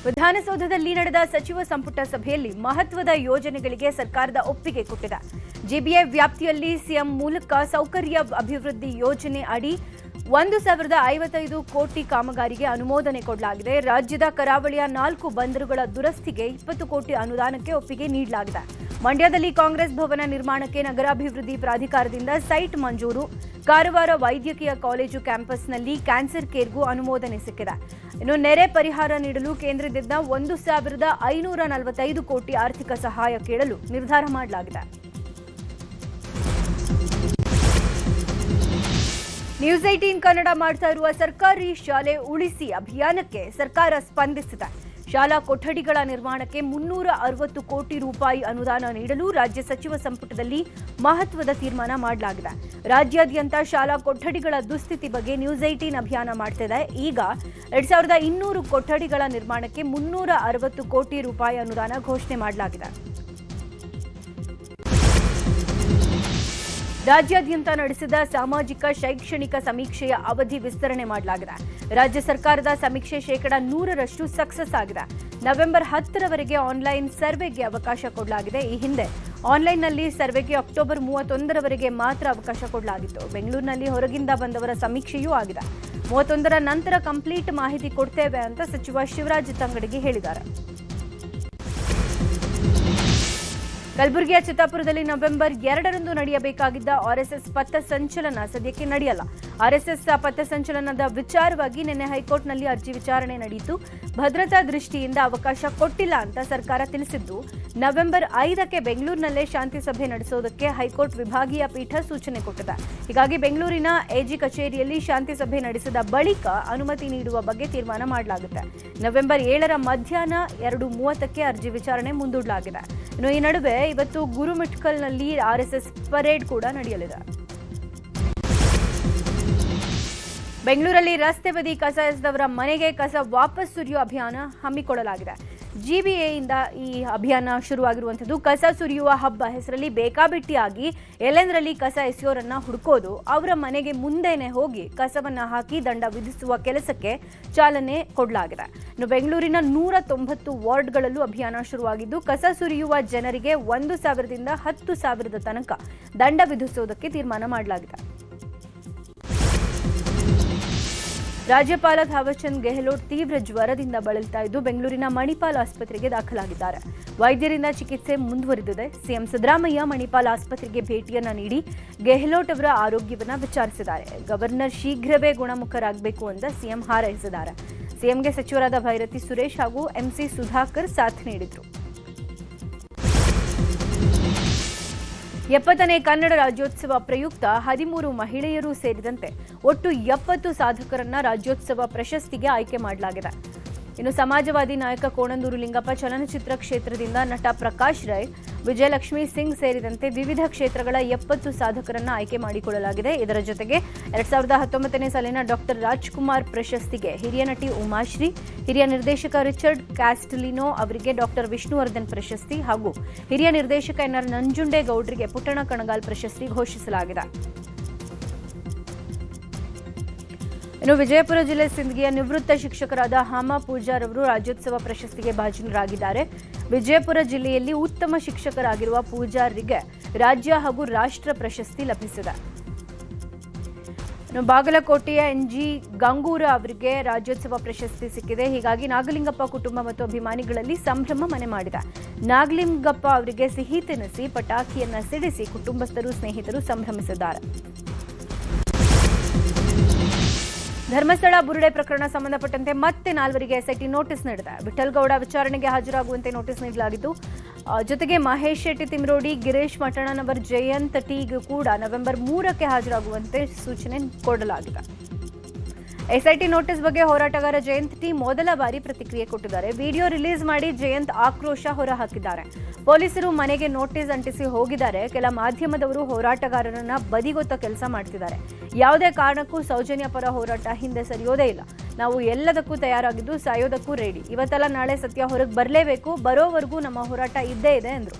ವಿಧಾನಸೌಧದಲ್ಲಿ ನಡೆದ ಸಚಿವ ಸಂಪುಟ ಸಭೆಯಲ್ಲಿ ಮಹತ್ವದ ಯೋಜನೆಗಳಿಗೆ ಸರ್ಕಾರದ ಒಪ್ಪಿಗೆ ಕೊಟ್ಟಿದೆ. ಜಿಬಿಎ ವ್ಯಾಪ್ತಿಯಲ್ಲಿ ಸಿಎಂ ಮೂಲಕ ಸೌಕರ್ಯ ಅಭಿವೃದ್ಧಿ ಯೋಜನೆ ಅಡಿ 1,055 ಕೋಟಿ ಕಾಮಗಾರಿಗೆ ಅನುಮೋದನೆ ಕೊಡಲಾಗಿದೆ. ರಾಜ್ಯದ ಕರಾವಳಿಯ 4 ಬಂದರುಗಳ ದುರಸ್ತಿಗೆ 20 ಕೋಟಿ ಅನುದಾನಕ್ಕೆ ಒಪ್ಪಿಗೆ ನೀಡಲಾಗಿದೆ. ಮಂಡ್ಯದಲ್ಲಿ ಕಾಂಗ್ರೆಸ್ ಭವನ ನಿರ್ಮಾಣಕ್ಕೆ ನಗರಾಭಿವೃದ್ಧಿ ಪ್ರಾಧಿಕಾರದಿಂದ ಸೈಟ್ ಮಂಜೂರು. ಕಾರವಾರ ವೈದ್ಯಕೀಯ ಕಾಲೇಜು ಕ್ಯಾಂಪಸ್ನಲ್ಲಿ ಕ್ಯಾನ್ಸರ್ ಕೇರ್ಗೂ ಅನುಮೋದನೆ ಸಿಕ್ಕಿದೆ. ಇನ್ನು ನೆರೆ ಪರಿಹಾರ ನೀಡಲು ಕೇಂದ್ರದಿಂದ 1,545 ಕೋಟಿ ಆರ್ಥಿಕ ಸಹಾಯ ಕೇಳಲು ನಿರ್ಧಾರ ಮಾಡಲಾಗಿದೆ. ನ್ಯೂಸ್ 18 ಕನ್ನಡ ಮಾಡ್ತಾ ಇರುವ ಸರ್ಕಾರಿ ಶಾಲೆ ಉಳಿಸಿ ಅಭಿಯಾನಕ್ಕೆ ಸರ್ಕಾರ ಸ್ಪಂದಿಸಿದೆ. ಶಾಲಾ ಕೊಠಡಿಗಳ ನಿರ್ಮಾಣಕ್ಕೆ 360 ಕೋಟಿ ರೂಪಾಯಿ ಅನುದಾನ ನೀಡಲು ರಾಜ್ಯ ಸಚಿವ ಸಂಪುಟದಲ್ಲಿ ಮಹತ್ವದ ತೀರ್ಮಾನ ಮಾಡಲಾಗಿದೆ. ರಾಜ್ಯಾದ್ಯಂತ ಶಾಲಾ ಕೊಠಡಿಗಳ ದುಸ್ಥಿತಿ ಬಗ್ಗೆ ನ್ಯೂಸ್ 18 ಅಭಿಯಾನ ಮಾಡ್ತಿದೆ. ಈಗ 2,200 ಕೊಠಡಿಗಳ ನಿರ್ಮಾಣಕ್ಕೆ 360 ಕೋಟಿ ರೂಪಾಯಿ ಅನುದಾನ ಘೋಷಣೆ ಮಾಡಲಾಗಿದೆ. ರಾಜ್ಯಾದ್ಯಂತ ನಡೆಸಿದ ಸಾಮಾಜಿಕ ಶೈಕ್ಷಣಿಕ ಸಮೀಕ್ಷೆಯ ಅವಧಿ ವಿಸ್ತರಣೆ ಮಾಡಲಾಗಿದೆ. ರಾಜ್ಯ ಸರ್ಕಾರದ ಸಮೀಕ್ಷೆ 100% ಸಕ್ಸಸ್ ಆಗಿದೆ. ನವೆಂಬರ್ 10ರವರೆಗೆ ಆನ್ಲೈನ್ ಸರ್ವೆಗೆ ಅವಕಾಶ ಕೊಡಲಾಗಿದೆ. ಈ ಹಿಂದೆ ಆನ್ಲೈನ್ನಲ್ಲಿ ಸರ್ವೆಗೆ ಅಕ್ಟೋಬರ್ 31ರವರೆಗೆ ಮಾತ್ರ ಅವಕಾಶ ಕೊಡಲಾಗಿತ್ತು. ಬೆಂಗಳೂರಿನಲ್ಲಿ ಹೊರಗಿಂದ ಬಂದವರ ಸಮೀಕ್ಷೆಯೂ ಆಗಿದೆ. 31ರ ನಂತರ ಕಂಪ್ಲೀಟ್ ಮಾಹಿತಿ ಕೊಡ್ತೇವೆ ಅಂತ ಸಚಿವ ಶಿವರಾಜ್ ತಂಗಡಗಿ ಹೇಳಿದ್ದಾರೆ. ಕಲಬುರಗಿಯ ಚಿತ್ತಾಪುರದಲ್ಲಿ ನವೆಂಬರ್ 2ರಂದು ನಡೆಯಬೇಕಾಗಿದ್ದ ಆರ್ಎಸ್ಎಸ್ ಪಥಸಂಚಲನ ಸದ್ಯಕ್ಕೆ ನಡೆಯಲ್ಲ. ಆರ್ಎಸ್ಎಸ್ ಪಥಸಂಚಲನದ ವಿಚಾರವಾಗಿ ನಿನ್ನೆ ಹೈಕೋರ್ಟ್ನಲ್ಲಿ ಅರ್ಜಿ ವಿಚಾರಣೆ ನಡೆಯಿತು. ಭದ್ರತಾ ದೃಷ್ಟಿಯಿಂದ ಅವಕಾಶ ಕೊಟ್ಟಿಲ್ಲ ಅಂತ ಸರ್ಕಾರ ತಿಳಿಸಿದ್ದು, ನವೆಂಬರ್ 5ಕ್ಕೆ ಬೆಂಗಳೂರಿನಲ್ಲೇ ಶಾಂತಿ ಸಭೆ ನಡೆಸೋದಕ್ಕೆ ಹೈಕೋರ್ಟ್ ವಿಭಾಗೀಯ ಪೀಠ ಸೂಚನೆ ಕೊಟ್ಟಿದೆ. ಹೀಗಾಗಿ ಬೆಂಗಳೂರಿನ ಎಜಿ ಕಚೇರಿಯಲ್ಲಿ ಶಾಂತಿ ಸಭೆ ನಡೆಸಿದ ಬಳಿಕ ಅನುಮತಿ ನೀಡುವ ಬಗ್ಗೆ ತೀರ್ಮಾನ ಮಾಡಲಾಗುತ್ತೆ. ನವೆಂಬರ್ 7ರ ಮಧ್ಯಾಹ್ನ 2:30ಕ್ಕೆ ಅರ್ಜಿ ವಿಚಾರಣೆ ಮುಂದೂಡಲಾಗಿದೆ. ಇನ್ನು ಈ ನಡುವೆ ಇವತ್ತು ಗುರುಮಿಠಕಲ್ನಲ್ಲಿ ಆರ್ಎಸ್ಎಸ್ ಪರೇಡ್ ಕೂಡ ನಡೆಯಲಿದೆ. ಬೆಂಗಳೂರಲ್ಲಿ ರಸ್ತೆ ಬದಿ ಕಸ ಎಸೆದವರ ಮನೆಗೆ ಕಸ ವಾಪಸ್ ಸುರಿಯುವ ಅಭಿಯಾನ ಹಮ್ಮಿಕೊಳ್ಳಲಾಗಿದೆ. ಜಿಬಿಎಯಿಂದ ಈ ಅಭಿಯಾನ ಶುರುವಾಗಿರುವಂಥದ್ದು. ಕಸ ಸುರಿಯುವ ಹಬ್ಬ ಹೆಸರಲ್ಲಿ ಬೇಕಾಬಿಟ್ಟಿಯಾಗಿ ಎಲ್ಲೆಂದರಲ್ಲಿ ಕಸ ಎಸೆಯೋರನ್ನ ಹುಡುಕೋದು, ಅವರ ಮನೆಗೆ ಮುಂದೆನೆ ಹೋಗಿ ಕಸವನ್ನ ಹಾಕಿ ದಂಡ ವಿಧಿಸುವ ಕೆಲಸಕ್ಕೆ ಚಾಲನೆ ಕೊಡಲಾಗಿದೆ. ಇನ್ನು ಬೆಂಗಳೂರಿನ 190 ವಾರ್ಡ್ಗಳಲ್ಲೂ ಅಭಿಯಾನ ಶುರುವಾಗಿದ್ದು, ಕಸ ಸುರಿಯುವ ಜನರಿಗೆ 1,000ದಿಂದ 10,000 ತನಕ ದಂಡ ವಿಧಿಸುವುದಕ್ಕೆ ತೀರ್ಮಾನ ಮಾಡಲಾಗಿದೆ. ರಾಜ್ಯಪಾಲ ಥಾವರ್ಚಂದ್ ಗೆಹ್ಲೋಟ್ ತೀವ್ರ ಜ್ವರದಿಂದ ಬಳಲ್ತಾ ಇದ್ದು ಬೆಂಗಳೂರಿನ ಮಣಿಪಾಲ್ ಆಸ್ಪತ್ರೆಗೆ ದಾಖಲಾಗಿದ್ದಾರೆ. ವೈದ್ಯರಿಂದ ಚಿಕಿತ್ಸೆ ಮುಂದುವರಿದಿದೆ. ಸಿಎಂ ಸಿದ್ದರಾಮಯ್ಯ ಮಣಿಪಾಲ್ ಆಸ್ಪತ್ರೆಗೆ ಭೇಟಿಯನ್ನ ನೀಡಿ ಗೆಹ್ಲೋಟ್ ಅವರ ಆರೋಗ್ಯವನ್ನ ವಿಚಾರಿಸಿದ್ದಾರೆ. ಗವರ್ನರ್ ಶೀಘ್ರವೇ ಗುಣಮುಖರಾಗಬೇಕು ಅಂತ ಸಿಎಂ ಹಾರೈಸಿದ್ದಾರೆ. ಸಿಎಂಗೆ ಸಚಿವರಾದ ಭೈರತಿ ಸುರೇಶ್ ಹಾಗೂ ಎಂಸಿ ಸುಧಾಕರ್ ಸಾಥ್ ನೀಡಿದ್ರು. 70ನೇ ಕನ್ನಡ ರಾಜ್ಯೋತ್ಸವ ಪ್ರಯುಕ್ತ 13 ಮಹಿಳೆಯರು ಸೇರಿದಂತೆ ಒಟ್ಟು 70 ಸಾಧಕರನ್ನ ರಾಜ್ಯೋತ್ಸವ ಪ್ರಶಸ್ತಿಗೆ ಆಯ್ಕೆ ಮಾಡಲಾಗಿದೆ. ಇನ್ನು ಸಮಾಜವಾದಿ ನಾಯಕ ಕೋಣಂದೂರು ಲಿಂಗಪ್ಪ, ಚಲನಚಿತ್ರ ಕ್ಷೇತ್ರದಿಂದ ನಟ ಪ್ರಕಾಶ್ ರೈ, ವಿಜಯಲಕ್ಷ್ಮಿ ಸಿಂಗ್ ಸೇರಿದಂತೆ ವಿವಿಧ ಕ್ಷೇತ್ರಗಳ 70 ಸಾಧಕರನ್ನ ಆಯ್ಕೆ ಮಾಡಿಕೊಳ್ಳಲಾಗಿದೆ. ಇದರ ಜೊತೆಗೆ 2019ನೇ ಸಾಲಿನ ಡಾಕ್ಟರ್ ರಾಜ್ಕುಮಾರ್ ಪ್ರಶಸ್ತಿಗೆ ಹಿರಿಯ ನಟಿ ಉಮಾಶ್ರೀ, ಹಿರಿಯ ನಿರ್ದೇಶಕ ರಿಚರ್ಡ್ ಕ್ಯಾಸ್ಟಲಿನೋ ಅವರಿಗೆ ಡಾಕ್ಟರ್ ವಿಷ್ಣುವರ್ಧನ್ ಪ್ರಶಸ್ತಿ ಹಾಗೂ ಹಿರಿಯ ನಿರ್ದೇಶಕ ಎನ್ಆರ್ ನಂಜುಂಡೇಗೌಡರಿಗೆ ಪುಟ್ಟಣ ಕಣಗಾಲ್ ಪ್ರಶಸ್ತಿ ಘೋಷಿಸಲಾಗಿದೆ. ಇನ್ನು ವಿಜಯಪುರ ಜಿಲ್ಲೆ ಸಿಂದಗಿಯ ನಿವೃತ್ತ ಶಿಕ್ಷಕರಾದ ಹಾಮ ಪೂಜಾರ್ ಅವರು ರಾಜ್ಯೋತ್ಸವ ಪ್ರಶಸ್ತಿಗೆ ಭಾಜನರಾಗಿದ್ದಾರೆ. ವಿಜಯಪುರ ಜಿಲ್ಲೆಯಲ್ಲಿ ಉತ್ತಮ ಶಿಕ್ಷಕರಾಗಿರುವ ಪೂಜಾರ್ರಿಗೆ ರಾಜ್ಯ ಹಾಗೂ ರಾಷ್ಟ್ರ ಪ್ರಶಸ್ತಿ ಲಭಿಸಿದೆ. ಇನ್ನು ಬಾಗಲಕೋಟೆಯ ಎನ್ಜಿ ಗಂಗೂರ ಅವರಿಗೆ ರಾಜ್ಯೋತ್ಸವ ಪ್ರಶಸ್ತಿ ಸಿಕ್ಕಿದೆ. ಹೀಗಾಗಿ ನಾಗಲಿಂಗಪ್ಪ ಕುಟುಂಬ ಮತ್ತು ಅಭಿಮಾನಿಗಳಲ್ಲಿ ಸಂಭ್ರಮ ಮನೆ ಮಾಡಿದೆ. ನಾಗಲಿಂಗಪ್ಪ ಅವರಿಗೆ ಸಿಹಿ ತಿನ್ನಿಸಿ ಪಟಾಕಿಯನ್ನ ಸಿಡಿಸಿ ಕುಟುಂಬಸ್ಥರು ಸ್ನೇಹಿತರು ಸಂಭ್ರಮಿಸಿದ್ದಾರೆ. ಧರ್ಮಸ್ಥಳ ಬುರುಡೆ ಪ್ರಕರಣ ಸಂಬಂಧಪಟ್ಟಂತೆ ಮತ್ತೆ 4ವರಿಗೆ ಎಸ್ಐಟಿ ನೋಟಿಸ್ ನೀಡಿದೆ. ವಿಠಲ್ಗೌಡ ವಿಚಾರಣೆಗೆ ಹಾಜರಾಗುವಂತೆ ನೋಟಿಸ್ ನೀಡಲಾಗಿದ್ದು, ಜೊತೆಗೆ ಮಹೇಶ್ ಶೆಟ್ಟಿ ತಿಮ್ರೋಡಿ, ಗಿರೀಶ್ ಮಠಣ್ಣನವರ್, ಜಯಂತ್ ಟೀಗೂ ಕೂಡ ನವೆಂಬರ್ 3ಕ್ಕೆ ಹಾಜರಾಗುವಂತೆ ಸೂಚನೆ ಕೊಡಲಾಗಿದೆ. ಎಸ್ಐಟಿ ನೋಟಿಸ್ ಬಗ್ಗೆ ಹೋರಾಟಗಾರ ಜಯಂತ್ ಟಿ ಮೊದಲ ಬಾರಿ ಪ್ರತಿಕ್ರಿಯೆ ಕೊಟ್ಟಿದ್ದಾರೆ. ವಿಡಿಯೋ ರಿಲೀಸ್ ಮಾಡಿ ಜಯಂತ್ ಆಕ್ರೋಶ ಹೊರಹಾಕಿದ್ದಾರೆ. ಪೊಲೀಸರು ಮನೆಗೆ ನೋಟಿಸ್ ಅಂಟಿಸಿ ಹೋಗಿದ್ದಾರೆ. ಕೆಲ ಮಾಧ್ಯಮದವರು ಹೋರಾಟಗಾರರನ್ನ ಬದಿಗೊತ್ತ ಕೆಲಸ ಮಾಡ್ತಿದ್ದಾರೆ. ಯಾವುದೇ ಕಾರಣಕ್ಕೂ ಸೌಜನ್ಯ ಪರ ಹೋರಾಟ ಹಿಂದೆ ಸರಿಯೋದೇ ಇಲ್ಲ. ನಾವು ಎಲ್ಲದಕ್ಕೂ ತಯಾರಾಗಿದ್ದು ಸಾಯೋದಕ್ಕೂ ರೆಡಿ. ಇವತ್ತೆಲ್ಲ ನಾಳೆ ಸತ್ಯ ಹೊರಗೆ ಬರಲೇಬೇಕು. ಬರೋವರೆಗೂ ನಮ್ಮ ಹೋರಾಟ ಇದ್ದೇ ಇದೆ ಎಂದರು.